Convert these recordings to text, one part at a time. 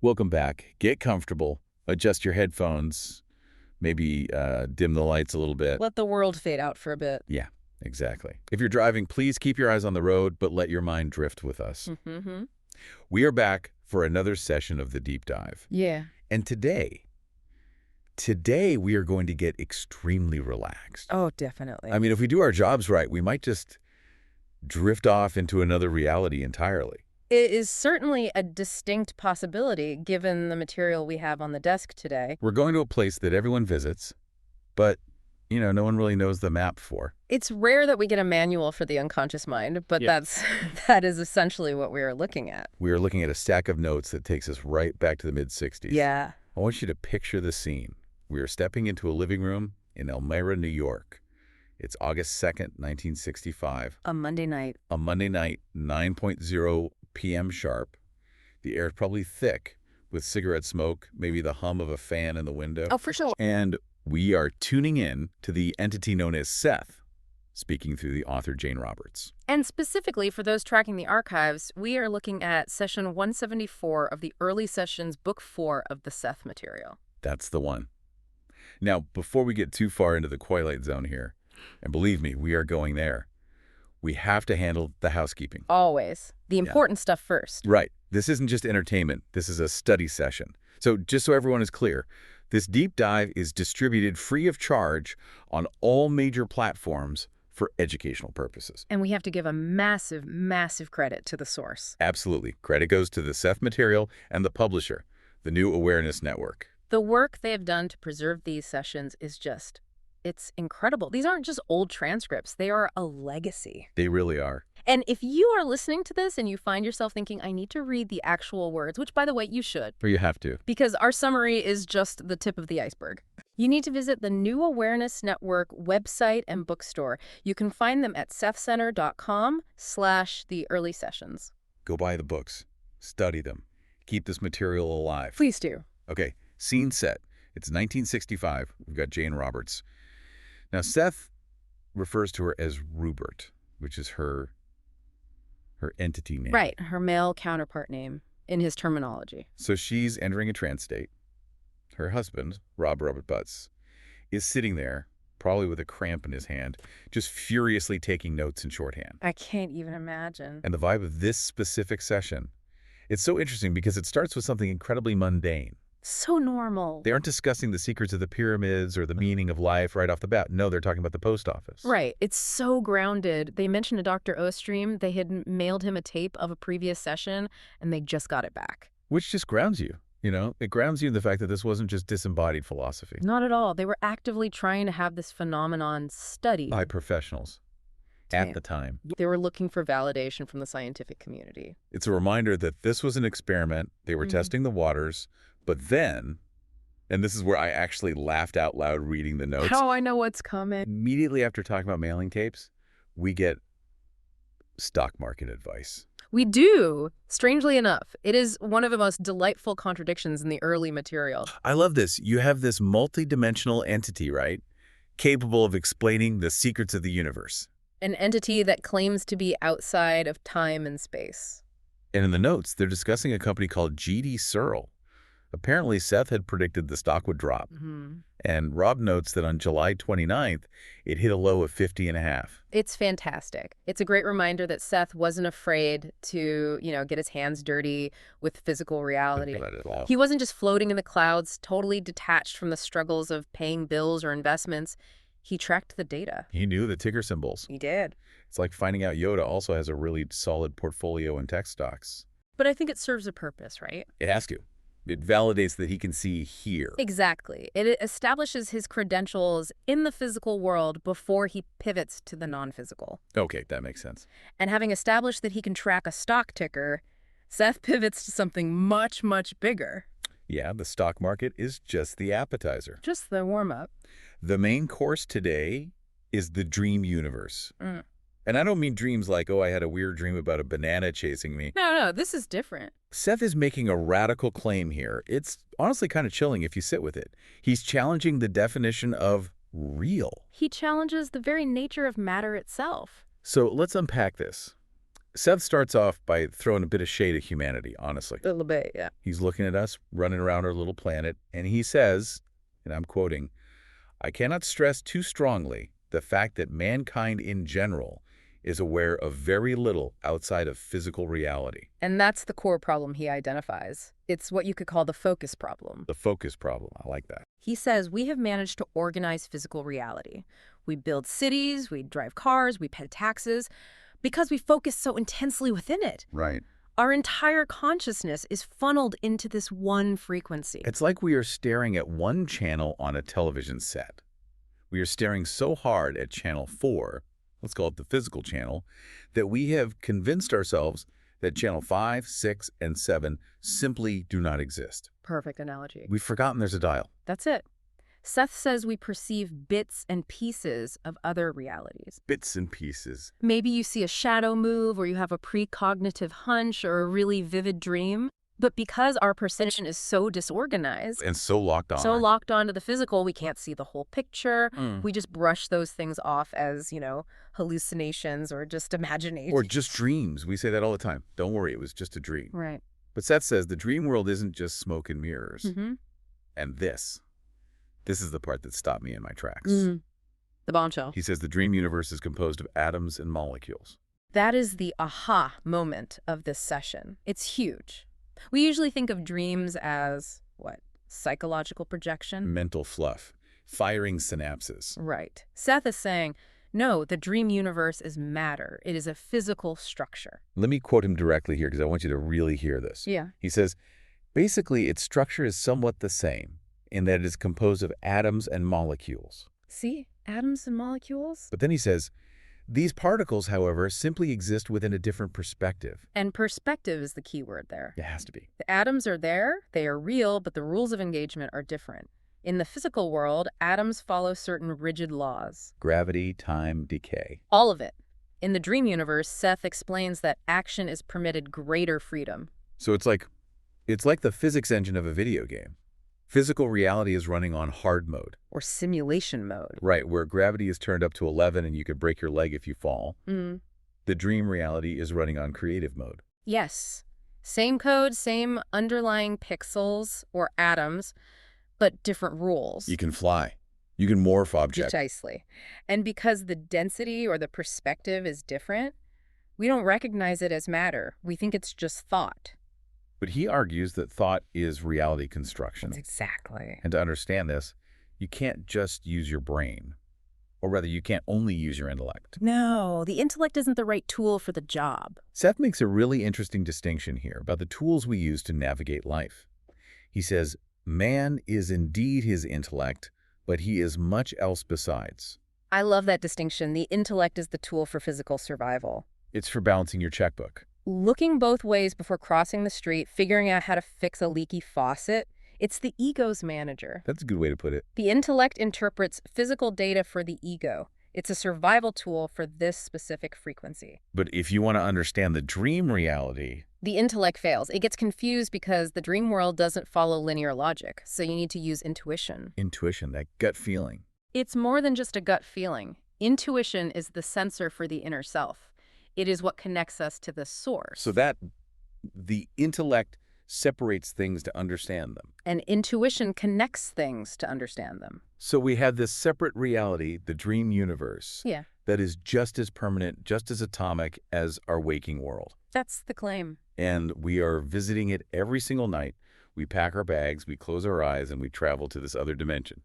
Welcome back. Get comfortable. Adjust your headphones. Maybe dim the lights a little bit. Let the world fade out for a bit. Yeah, exactly. If you're driving, please keep your eyes on the road, but let your mind drift with us. Mm-hmm. We are back for another session of the deep dive. Yeah. And today we are going to get extremely relaxed. Oh, definitely. I mean, if we do our jobs right, we might just drift off into another reality entirely. It is certainly a distinct possibility given the material we have on the desk today. We're going to a place that everyone visits, but, no one really knows the map for. It's rare that we get a manual for the unconscious mind, but that is essentially what we are looking at. We are looking at a stack of notes that takes us right back to the mid-'60s. Yeah. I want you to picture the scene. We are stepping into a living room in Elmira, New York. It's August 2nd, 1965. A Monday night. A Monday night, 9:00 p.m. sharp. The air is probably thick with cigarette smoke, maybe the hum of a fan in the window. Oh, for sure. And we are tuning in to the entity known as Seth, speaking through the author Jane Roberts. And specifically for those tracking the archives, we are looking at session 174 of the early sessions, book 4 of the Seth material. That's the one. Now, before we get too far into the Twilight Zone here, and believe me, we are going there, we have to handle the housekeeping. Always. The important stuff first. Right. This isn't just entertainment. This is a study session. So just so everyone is clear, this deep dive is distributed free of charge on all major platforms for educational purposes. And we have to give a massive, massive credit to the source. Absolutely. Credit goes to the Seth material and the publisher, the New Awareness Network. The work they have done to preserve these sessions is just, it's incredible. These aren't just old transcripts. They are a legacy. They really are. And if you are listening to this and you find yourself thinking, I need to read the actual words, which, by the way, you should. Or you have to. Because our summary is just the tip of the iceberg. You need to visit the New Awareness Network website and bookstore. You can find them at sethcenter.com/the-early-sessions. Go buy the books. Study them. Keep this material alive. Please do. Okay, scene set. It's 1965. We've got Jane Roberts. Now, Seth refers to her as Rupert, which is her entity name. Right, her male counterpart name in his terminology. So she's entering a trance state. Her husband, Robert Butts, is sitting there, probably with a cramp in his hand, just furiously taking notes in shorthand. I can't even imagine. And the vibe of this specific session, it's so interesting because it starts with something incredibly mundane. So normal. They aren't discussing the secrets of the pyramids or the meaning of life right off the bat. No, they're talking about the post office. Right. It's so grounded. They mentioned to Dr. Ostream they had mailed him a tape of a previous session, and they just got it back. Which just grounds you, It grounds you in the fact that this wasn't just disembodied philosophy. Not at all. They were actively trying to have this phenomenon studied. By professionals. At the time. They were looking for validation from the scientific community. It's a reminder that this was an experiment. They were testing the waters. But then, and this is where I actually laughed out loud reading the notes. How I know what's coming. Immediately after talking about mailing tapes, we get stock market advice. We do. Strangely enough, it is one of the most delightful contradictions in the early material. I love this. You have this multi-dimensional entity, right? Capable of explaining the secrets of the universe. An entity that claims to be outside of time and space. And in the notes, they're discussing a company called G.D. Searle. Apparently, Seth had predicted the stock would drop. And Rob notes that on July 29th, it hit a low of 50.5. It's fantastic. It's a great reminder that Seth wasn't afraid to, get his hands dirty with physical reality. He wasn't just floating in the clouds, totally detached from the struggles of paying bills or investments. He tracked the data. He knew the ticker symbols. He did. It's like finding out Yoda also has a really solid portfolio in tech stocks. But I think it serves a purpose, right? It has to. It validates that he can see here. Exactly. It establishes his credentials in the physical world before he pivots to the non-physical. Okay, that makes sense. And having established that he can track a stock ticker, Seth pivots to something much, much bigger. Yeah, the stock market is just the appetizer. Just the warm-up. The main course today is the dream universe. And I don't mean dreams like, I had a weird dream about a banana chasing me. No, this is different. Seth is making a radical claim here. It's honestly kind of chilling if you sit with it. He's challenging the definition of real. He challenges the very nature of matter itself. So let's unpack this. Seth starts off by throwing a bit of shade at humanity, honestly. A little bit, yeah. He's looking at us, running around our little planet, and he says, and I'm quoting, "I cannot stress too strongly the fact that mankind in general is aware of very little outside of physical reality." And that's the core problem he identifies. It's what you could call the focus problem. The focus problem. I like that. He says we have managed to organize physical reality. We build cities, we drive cars, we pay taxes, because we focus so intensely within it. Right. Our entire consciousness is funneled into this one frequency. It's like we are staring at one channel on a television set. We are staring so hard at channel 4, let's call it the physical channel, that we have convinced ourselves that channel 5, 6, and 7 simply do not exist. Perfect analogy. We've forgotten there's a dial. That's it. Seth says we perceive bits and pieces of other realities. Bits and pieces. Maybe you see a shadow move, or you have a precognitive hunch or a really vivid dream. But because our perception is so disorganized And so locked on. so locked onto the physical, we can't see the whole picture. Mm. We just brush those things off as, hallucinations or just imagination. Or just dreams. We say that all the time. Don't worry, it was just a dream. Right. But Seth says the dream world isn't just smoke and mirrors. Mm-hmm. And this is the part that stopped me in my tracks. Mm-hmm. The bombshell. He says the dream universe is composed of atoms and molecules. That is the aha moment of this session. It's huge. We usually think of dreams as, psychological projection? Mental fluff. Firing synapses. Right. Seth is saying, no, the dream universe is matter. It is a physical structure. Let me quote him directly here because I want you to really hear this. Yeah. He says, basically, its structure is somewhat the same in that it is composed of atoms and molecules. See? Atoms and molecules? But then he says, these particles, however, simply exist within a different perspective. And perspective is the key word there. It has to be. The atoms are there, they are real, but the rules of engagement are different. In the physical world, atoms follow certain rigid laws. Gravity, time, decay. All of it. In the dream universe, Seth explains that action is permitted greater freedom. So it's like the physics engine of a video game. Physical reality is running on hard mode. Or simulation mode. Right, where gravity is turned up to 11 and you could break your leg if you fall. Mm. The dream reality is running on creative mode. Yes. Same code, same underlying pixels or atoms, but different rules. You can fly. You can morph objects. Precisely. And because the density or the perspective is different, we don't recognize it as matter. We think it's just thought. But he argues that thought is reality construction. Exactly. And to understand this, you can't just use your brain. Or rather, you can't only use your intellect. No, the intellect isn't the right tool for the job. Seth makes a really interesting distinction here about the tools we use to navigate life. He says, man is indeed his intellect, but he is much else besides. I love that distinction. The intellect is the tool for physical survival. It's for balancing your checkbook. Looking both ways before crossing the street, figuring out how to fix a leaky faucet. It's the ego's manager. That's a good way to put it. The intellect interprets physical data for the ego. It's a survival tool for this specific frequency. But if you want to understand the dream reality... The intellect fails. It gets confused because the dream world doesn't follow linear logic, so you need to use intuition. Intuition, that gut feeling. It's more than just a gut feeling. Intuition is the sensor for the inner self. It is what connects us to the source. So that the intellect separates things to understand them. And intuition connects things to understand them. So we have this separate reality, the dream universe, Yeah. that is just as permanent, just as atomic as our waking world. That's the claim. And we are visiting it every single night. We pack our bags, we close our eyes, and we travel to this other dimension.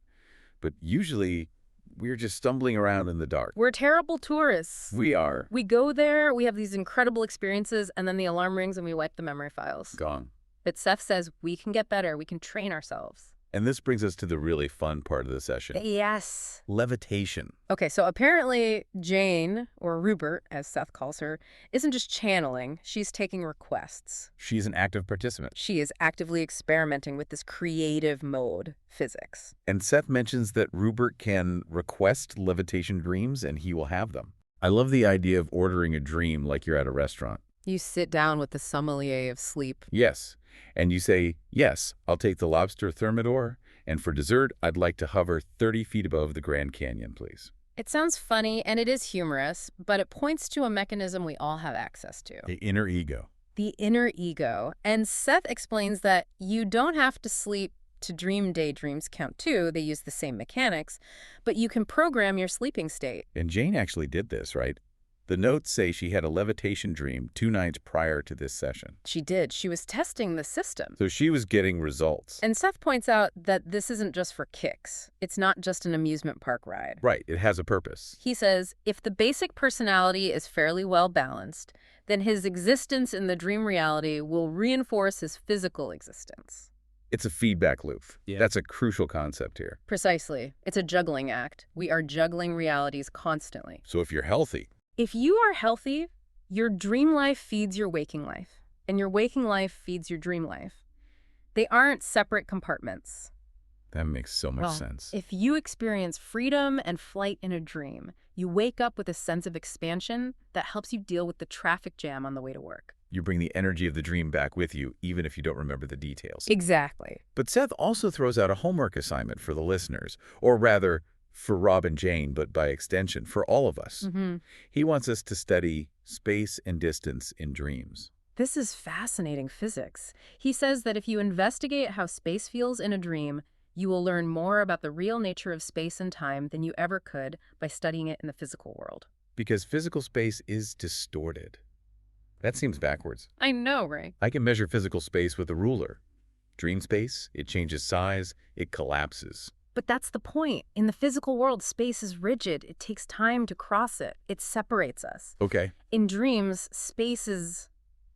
But usually, we're just stumbling around in the dark. We're terrible tourists. We are. We go there, we have these incredible experiences, and then the alarm rings and we wipe the memory files. Gone. But Seth says we can get better. We can train ourselves. And this brings us to the really fun part of the session. Yes. Levitation. Okay, so apparently Jane, or Rupert, as Seth calls her, isn't just channeling. She's taking requests. She's an active participant. She is actively experimenting with this creative mode, physics. And Seth mentions that Rupert can request levitation dreams and he will have them. I love the idea of ordering a dream like you're at a restaurant. You sit down with the sommelier of sleep. Yes. And you say, yes, I'll take the lobster thermidor, and for dessert, I'd like to hover 30 feet above the Grand Canyon, please. It sounds funny, and it is humorous, but it points to a mechanism we all have access to. The inner ego. The inner ego. And Seth explains that you don't have to sleep to dream daydreams count too. They use the same mechanics, but you can program your sleeping state. And Jane actually did this, right? The notes say she had a levitation dream 2 nights prior to this session. She did. She was testing the system. So she was getting results. And Seth points out that this isn't just for kicks. It's not just an amusement park ride. Right, it has a purpose. He says if the basic personality is fairly well balanced, then his existence in the dream reality will reinforce his physical existence. It's a feedback loop. Yeah. That's a crucial concept here. Precisely. It's a juggling act. We are juggling realities constantly. So if you're healthy, If you are healthy, your dream life feeds your waking life, and your waking life feeds your dream life. They aren't separate compartments. that makes so much sense. If you experience freedom and flight in a dream, you wake up with a sense of expansion that helps you deal with the traffic jam on the way to work. You bring the energy of the dream back with you, even if you don't remember the details. Exactly. But Seth also throws out a homework assignment for the listeners, or rather, for Rob and Jane, but by extension, for all of us. He wants us to study space and distance in dreams. This is fascinating physics. He says that if you investigate how space feels in a dream, you will learn more about the real nature of space and time than you ever could by studying it in the physical world. Because physical space is distorted. That seems backwards. I know, right? I can measure physical space with a ruler. Dream space, it changes size, it collapses. But that's the point. In the physical world, space is rigid. It takes time to cross it. It separates us. Okay. In dreams, space is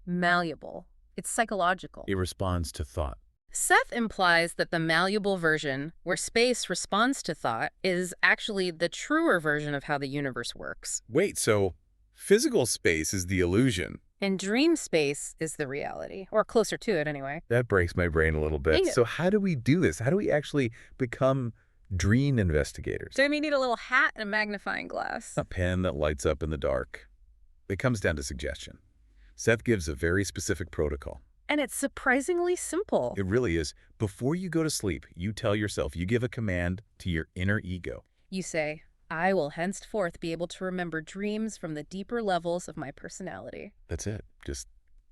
malleable. It's psychological. It responds to thought. Seth implies that the malleable version, where space responds to thought, is actually the truer version of how the universe works. Wait, so physical space is the illusion. And dream space is the reality, or closer to it anyway. That breaks my brain a little bit. Yeah. So how do we do this? How do we actually become dream investigators? So we need a little hat and a magnifying glass. A pen that lights up in the dark. It comes down to suggestion. Seth gives a very specific protocol. And it's surprisingly simple. It really is. Before you go to sleep, you tell yourself, you give a command to your inner ego. You say, I will henceforth be able to remember dreams from the deeper levels of my personality. That's it. Just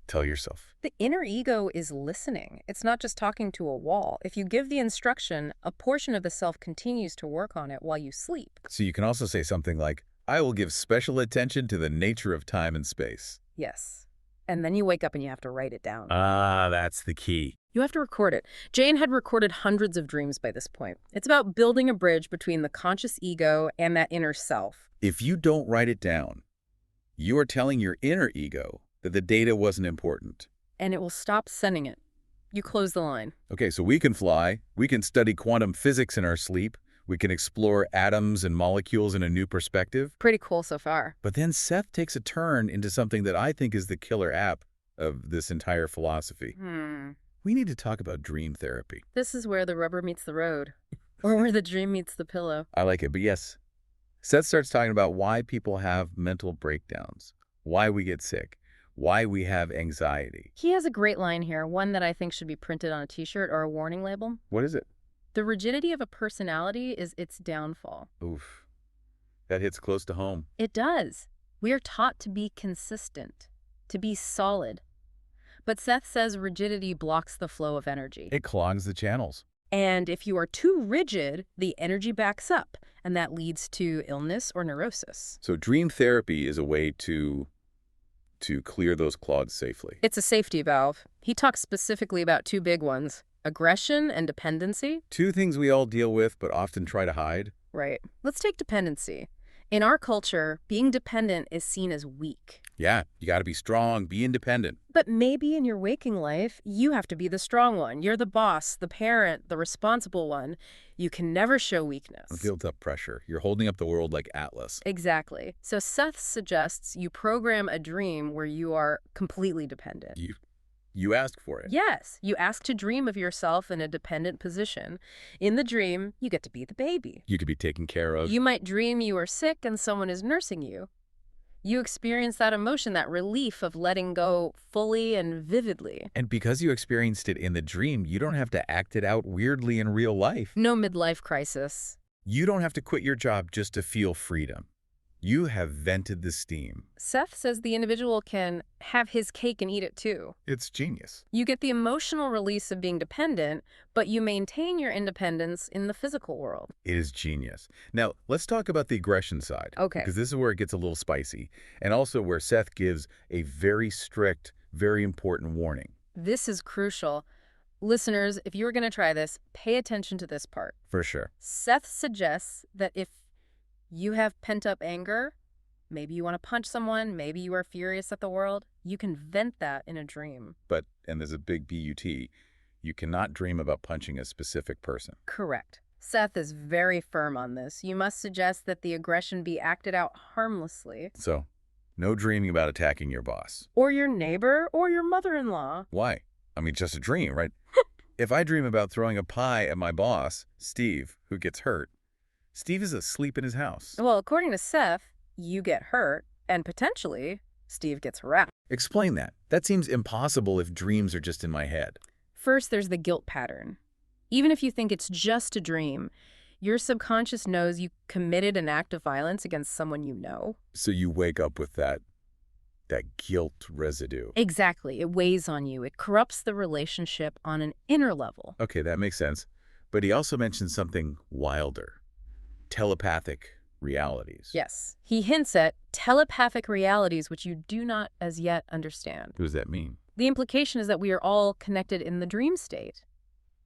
tell yourself. The inner ego is listening. It's not just talking to a wall. If you give the instruction, a portion of the self continues to work on it while you sleep. So you can also say something like, I will give special attention to the nature of time and space. Yes. And then you wake up and you have to write it down. Ah, that's the key. You have to record it. Jane had recorded hundreds of dreams by this point. It's about building a bridge between the conscious ego and that inner self. If you don't write it down, you are telling your inner ego that the data wasn't important. And it will stop sending it. You close the line. Okay, so we can fly. We can study quantum physics in our sleep. We can explore atoms and molecules in a new perspective. Pretty cool so far. But then Seth takes a turn into something that I think is the killer app of this entire philosophy. We need to talk about dream therapy. This is where the rubber meets the road. Or where the dream meets the pillow. I like it, but yes. Seth starts talking about why people have mental breakdowns, why we get sick, why we have anxiety. He has a great line here, one that I think should be printed on a t-shirt or a warning label. What is it? The rigidity of a personality is its downfall. Oof. That hits close to home. It does. We are taught to be consistent, to be solid. But Seth says rigidity blocks the flow of energy. It clogs the channels. And if you are too rigid, the energy backs up, and that leads to illness or neurosis. So dream therapy is a way to clear those clogs safely. It's a safety valve. He talks specifically about two big ones, aggression and dependency. Two things we all deal with but often try to hide. Right. Let's take dependency. In our culture, being dependent is seen as weak. Yeah, you got to be strong, be independent. But maybe in your waking life, you have to be the strong one. You're the boss, the parent, the responsible one. You can never show weakness. Built up pressure. You're holding up the world like Atlas. Exactly. So Seth suggests you program a dream where you are completely dependent. You ask for it. Yes, you ask to dream of yourself in a dependent position. In the dream, you get to be the baby. You could be taken care of. You might dream you are sick and someone is nursing you. You experience that emotion, that relief of letting go fully and vividly. And because you experienced it in the dream, you don't have to act it out weirdly in real life. No midlife crisis. You don't have to quit your job just to feel freedom. You have vented the steam. Seth says the individual can have his cake and eat it too. It's genius. You get the emotional release of being dependent, but you maintain your independence in the physical world. It is genius. Now, let's talk about the aggression side. Okay. Because this is where it gets a little spicy, and also where Seth gives a very strict, very important warning. This is crucial. Listeners, if you were going to try this, pay attention to this part. For sure. Seth suggests that if you have pent-up anger, maybe you want to punch someone, maybe you are furious at the world, you can vent that in a dream. But, and there's a big BUT, you cannot dream about punching a specific person. Correct. Seth is very firm on this. You must suggest that the aggression be acted out harmlessly. So, no dreaming about attacking your boss. Or your neighbor, or your mother-in-law. Why? I mean, just a dream, right? If I dream about throwing a pie at my boss, Steve, who gets hurt, Steve is asleep in his house. Well, according to Seth, you get hurt, and potentially, Steve gets harassed. Explain that. That seems impossible if dreams are just in my head. First, there's the guilt pattern. Even if you think it's just a dream, your subconscious knows you committed an act of violence against someone you know. So you wake up with that guilt residue. Exactly. It weighs on you. It corrupts the relationship on an inner level. Okay, that makes sense. But he also mentioned something wilder. Telepathic realities. Yes. He hints at telepathic realities which you do not as yet understand. What does that mean? The implication is that we are all connected in the dream state.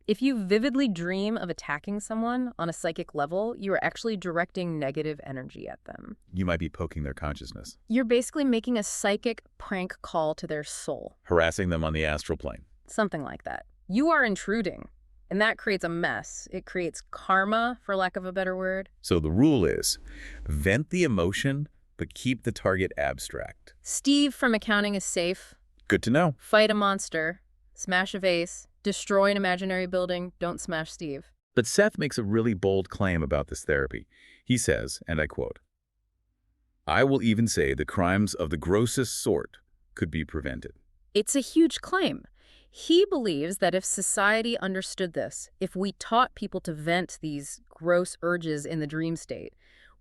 If you vividly dream of attacking someone on a psychic level, you are actually directing negative energy at them. You might be poking their consciousness. You're basically making a psychic prank call to their soul. Harassing them on the astral plane. Something like that. You are intruding. And that creates a mess. It creates karma, for lack of a better word. So the rule is, vent the emotion, but keep the target abstract. Steve from accounting is safe. Good to know. Fight a monster. Smash a vase. Destroy an imaginary building. Don't smash Steve. But Seth makes a really bold claim about this therapy. He says, and I quote, "I will even say the crimes of the grossest sort could be prevented." It's a huge claim. He believes that if society understood this, if we taught people to vent these gross urges in the dream state,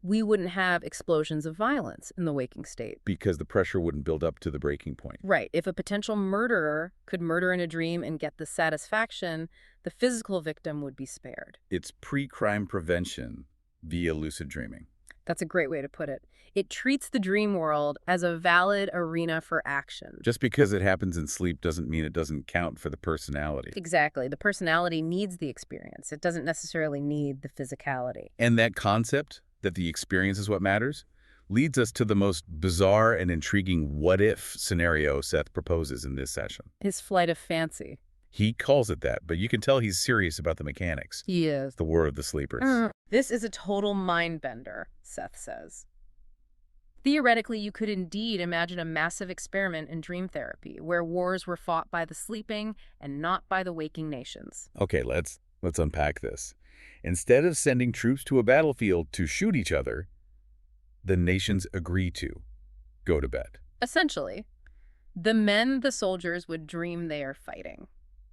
we wouldn't have explosions of violence in the waking state. Because the pressure wouldn't build up to the breaking point. Right. If a potential murderer could murder in a dream and get the satisfaction, the physical victim would be spared. It's pre-crime prevention via lucid dreaming. That's a great way to put it. It treats the dream world as a valid arena for action. Just because it happens in sleep doesn't mean it doesn't count for the personality. Exactly. The personality needs the experience. It doesn't necessarily need the physicality. And that concept, that the experience is what matters, leads us to the most bizarre and intriguing what-if scenario Seth proposes in this session. His flight of fancy. He calls it that, but you can tell he's serious about the mechanics. He is. The war of the sleepers. This is a total mind bender, Seth says. Theoretically, you could indeed imagine a massive experiment in dream therapy where wars were fought by the sleeping and not by the waking nations. Okay, let's unpack this. Instead of sending troops to a battlefield to shoot each other, the nations agree to go to bed. Essentially, the soldiers would dream they are fighting.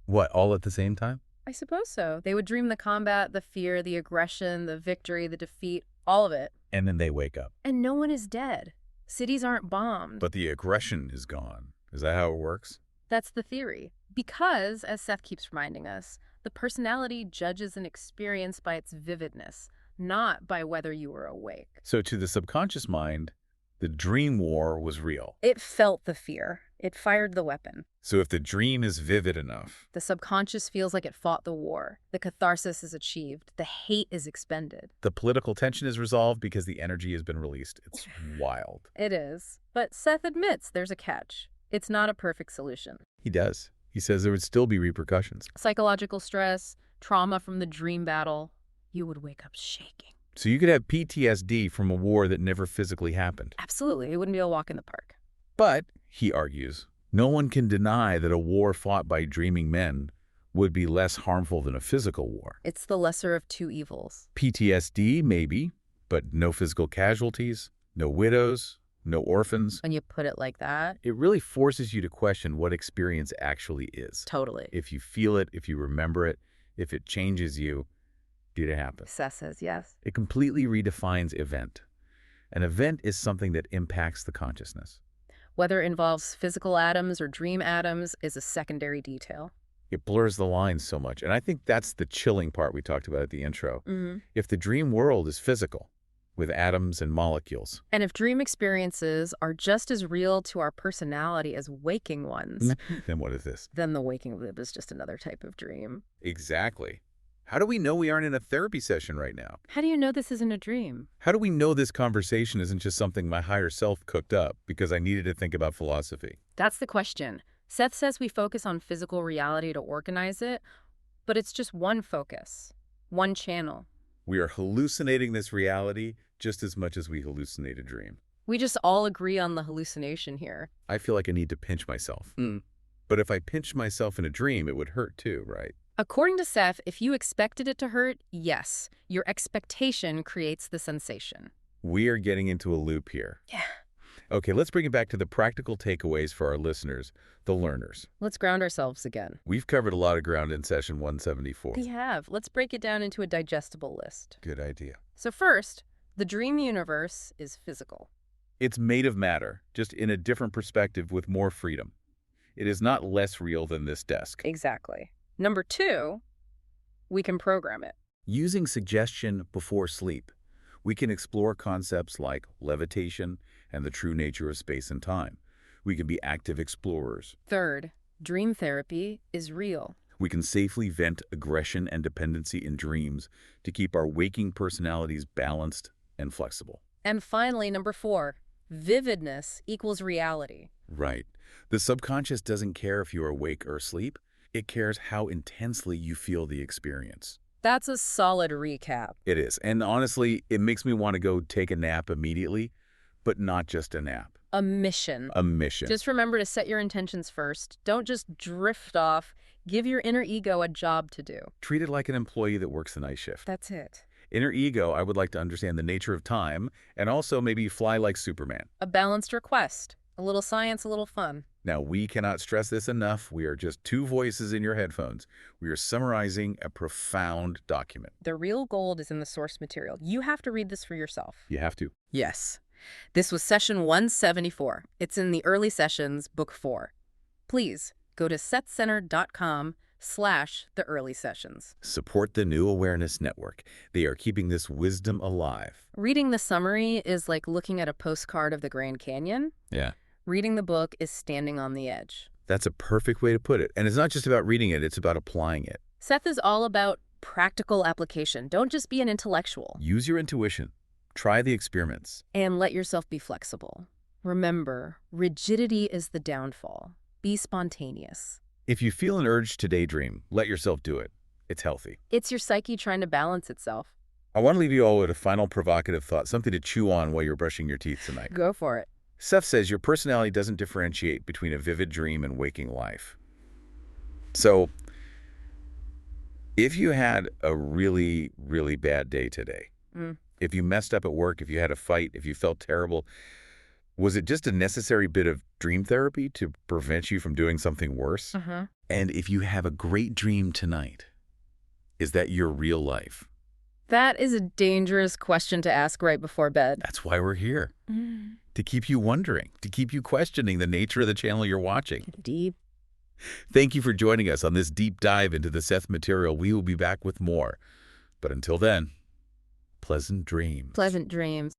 What, all at the same time? I suppose so. They would dream the combat, the fear, the aggression, the victory, the defeat, all of it. And then they wake up. And no one is dead. Cities aren't bombed. But the aggression is gone. Is that how it works? That's the theory. Because, as Seth keeps reminding us, the personality judges an experience by its vividness, not by whether you were awake. So to the subconscious mind, the dream war was real. It felt the fear. It fired the weapon. So if the dream is vivid enough, the subconscious feels like it fought the war. The catharsis is achieved. The hate is expended. The political tension is resolved because the energy has been released. It's wild. It is. But Seth admits there's a catch. It's not a perfect solution. He does. He says there would still be repercussions. Psychological stress, trauma from the dream battle. You would wake up shaking. So you could have PTSD from a war that never physically happened. Absolutely. It wouldn't be a walk in the park. But, he argues, no one can deny that a war fought by dreaming men would be less harmful than a physical war. It's the lesser of two evils. PTSD, maybe, but no physical casualties, no widows, no orphans. When you put it like that. It really forces you to question what experience actually is. Totally. If you feel it, if you remember it, if it changes you, Did it happen? Seth says yes. It completely redefines event. An event is something that impacts the consciousness. Whether it involves physical atoms or dream atoms is a secondary detail. It blurs the lines so much. And I think that's the chilling part we talked about at the intro. If the dream world is physical, with atoms and molecules. And if dream experiences are just as real to our personality as waking ones, then what is this? then the waking lib is just another type of dream. Exactly. How do we know we aren't in a therapy session right now? How do you know this isn't a dream? How do we know this conversation isn't just something my higher self cooked up because I needed to think about philosophy? That's the question. Seth says we focus on physical reality to organize it, but it's just one focus, one channel. We are hallucinating this reality just as much as we hallucinate a dream. We just all agree on the hallucination here. I feel like I need to pinch myself. But if I pinched myself in a dream, it would hurt too, right? According to Seth, if you expected it to hurt, yes, your expectation creates the sensation. We are getting into a loop here. Yeah. Okay, let's bring it back to the practical takeaways for our listeners, the learners. Let's ground ourselves again. We've covered a lot of ground in session 174. We have. Let's break it down into a digestible list. Good idea. So first, the dream universe is physical. It's made of matter, just in a different perspective with more freedom. It is not less real than this desk. Exactly. Number two, we can program it. Using suggestion before sleep, we can explore concepts like levitation and the true nature of space and time. We can be active explorers. Third, dream therapy is real. We can safely vent aggression and dependency in dreams to keep our waking personalities balanced and flexible. And finally, number four, vividness equals reality. Right. The subconscious doesn't care if you are awake or asleep. It cares how intensely you feel the experience. That's a solid recap. It is. And honestly, it makes me want to go take a nap immediately, but not just a nap. A mission. A mission. Just remember to set your intentions first. Don't just drift off. Give your inner ego a job to do. Treat it like an employee that works the night shift. That's it. Inner ego, I would like to understand the nature of time and also maybe fly like Superman. A balanced request. A little science, a little fun. Now, we cannot stress this enough. We are just two voices in your headphones. We are summarizing a profound document. The real gold is in the source material. You have to read this for yourself. You have to. Yes. This was session 174. It's in the early sessions, book 4. Please go to sethcenter.com/the early sessions. Support the New Awareness Network. They are keeping this wisdom alive. Reading the summary is like looking at a postcard of the Grand Canyon. Yeah. Reading the book is standing on the edge. That's a perfect way to put it. And it's not just about reading it, it's about applying it. Seth is all about practical application. Don't just be an intellectual. Use your intuition. Try the experiments. And let yourself be flexible. Remember, rigidity is the downfall. Be spontaneous. If you feel an urge to daydream, let yourself do it. It's healthy. It's your psyche trying to balance itself. I want to leave you all with a final provocative thought, something to chew on while you're brushing your teeth tonight. Go for it. Seth says your personality doesn't differentiate between a vivid dream and waking life. So, if you had a really, really bad day today, if you messed up at work, if you had a fight, if you felt terrible, was it just a necessary bit of dream therapy to prevent you from doing something worse? And if you have a great dream tonight, is that your real life? That is a dangerous question to ask right before bed. That's why we're here. To keep you wondering, to keep you questioning the nature of the channel you're watching. Deep. Thank you for joining us on this deep dive into the Seth material. We will be back with more. But until then, pleasant dreams. Pleasant dreams.